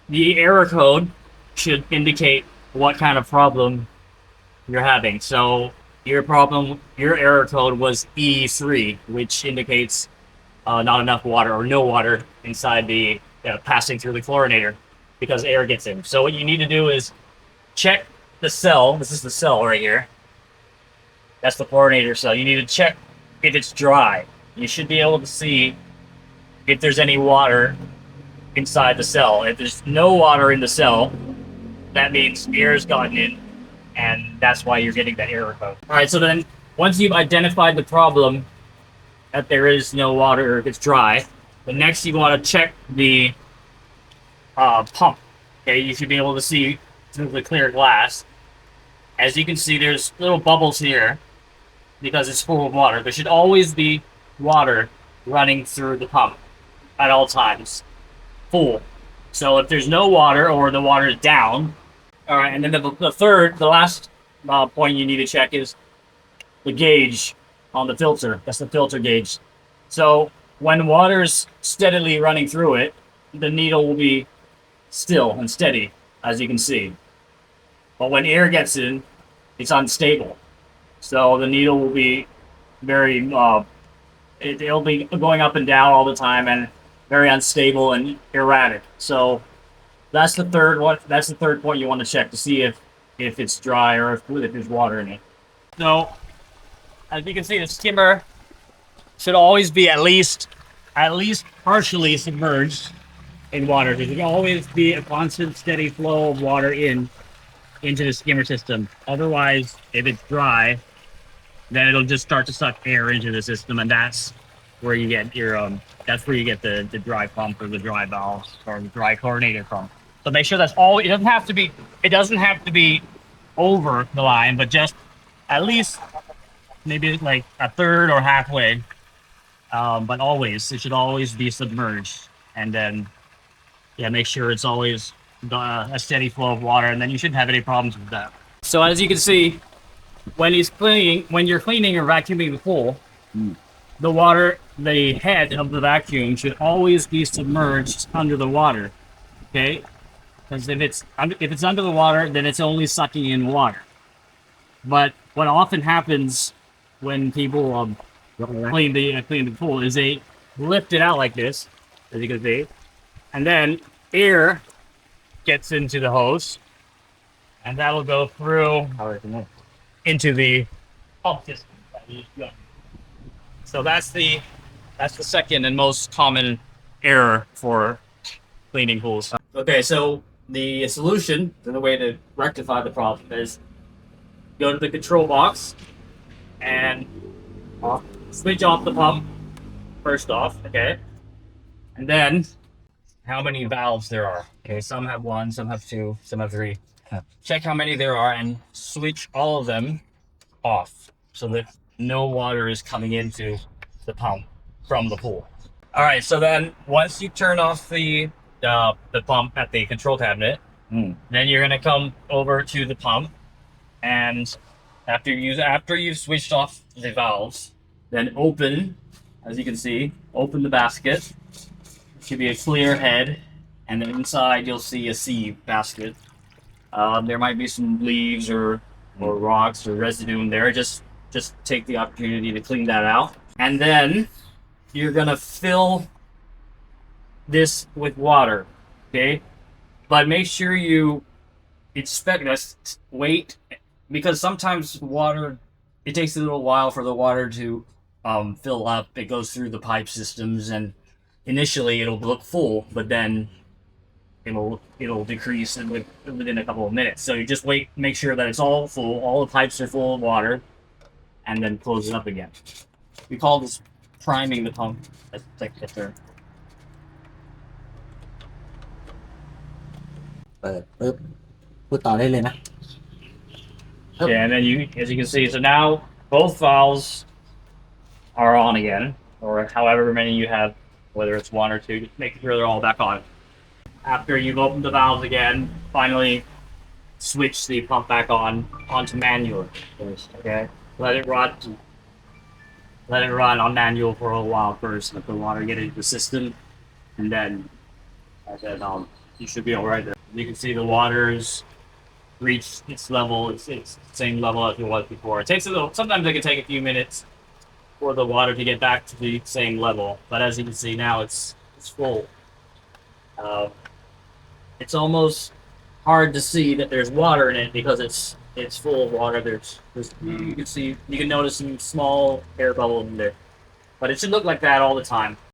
the error code should indicate what kind of problem you're having. So your error code was E3, which indicates not enough water or no water inside the passing through the chlorinator because air gets in. So what you need to do is check the cell. This is the cell right here. That's the chlorinator cell. You need to check if it's dry. You should be able to see if there's any water inside the cell. If there's no water in the cell, that means air's gotten in, and that's why you're getting that error code. All right, so then once you've identified the problem that there is no water or if it's dry, the next you want to check the pump. Okay, you should be able to see through the clear glass. As you can see, there's little bubbles here because it's full of water. There should always be water running through the pump at all times, full. So if there's no water or the water is down, all right, and then the last point you need to check is the gauge on the filter. That's the filter gauge. So when water's steadily running through it, the needle will be still and steady, as you can see. But when air gets in, it's unstable. So the needle will be very, it'll be going up and down all the time and very unstable and erratic. So that's the third one. That's the third point you want to check to see if it's dry or if there's water in it. So as you can see, the skimmer should always be at least partially submerged in water. There should always be a constant, steady flow of water into the skimmer system. Otherwise, if it's dry, then it'll just start to suck air into the system, and that's where you get your the dry pump or the dry valves or the dry chlorinator pump. So make sure that's all. It doesn't have to be over the line, but just at least maybe like a third or halfway. But it should always be submerged, and then make sure it's always a steady flow of water, and then you shouldn't have any problems with that. So as you can see, when you're cleaning or vacuuming the pool, the head of the vacuum should always be submerged under the water. Okay, because if it's under the water, then it's only sucking in water. But what often happens when people clean the pool is they lift it out like this, as you can see, and then air gets into the hose, and that'll go through into the pump system. So that's the second and most common error for cleaning pools. Okay, so the solution and the way to rectify the problem is go to the control box and switch off the pump first off, okay? And then how many valves there are. Okay, some have one, some have two, some have three. Check how many there are and switch all of them off so that no water is coming into the pump from the pool. All right, so then once you turn off the pump at the control cabinet, then you're gonna come over to the pump, and after you've switched off the valves, then open, as you can see, open the basket. It should be a clear head, and then inside you'll see a sieve basket. There might be some leaves or rocks or residue in there. Just take the opportunity to clean that out. And then you're gonna fill this with water, okay? But make sure you wait, because sometimes water, it takes a little while for the water to fill up. It goes through the pipe systems, and initially it'll look full, but then it'll decrease within a couple of minutes. So you just wait, make sure that it's all full, all the pipes are full of water, and then close it up again. We call this priming the pump. That's like the term. เปิดปุ๊บพูดต่อได้เลยนะ Okay, and then as you can see, so now both valves are on again, or however many you have, whether it's one or two, just make sure they're all back on. After you've opened the valves again, finally switch the pump back onto manual first, okay? Let it run on manual for a while first, let the water get into the system, and then you should be all right there. You can see the water's reached its level. It's the same level as it was before. It takes a little. Sometimes it can take a few minutes for the water to get back to the same level. But as you can see now, it's full. Uh, it's almost hard to see that there's water in it because it's full of water. There's you can see you can notice some small air bubbles in there, but it should look like that all the time.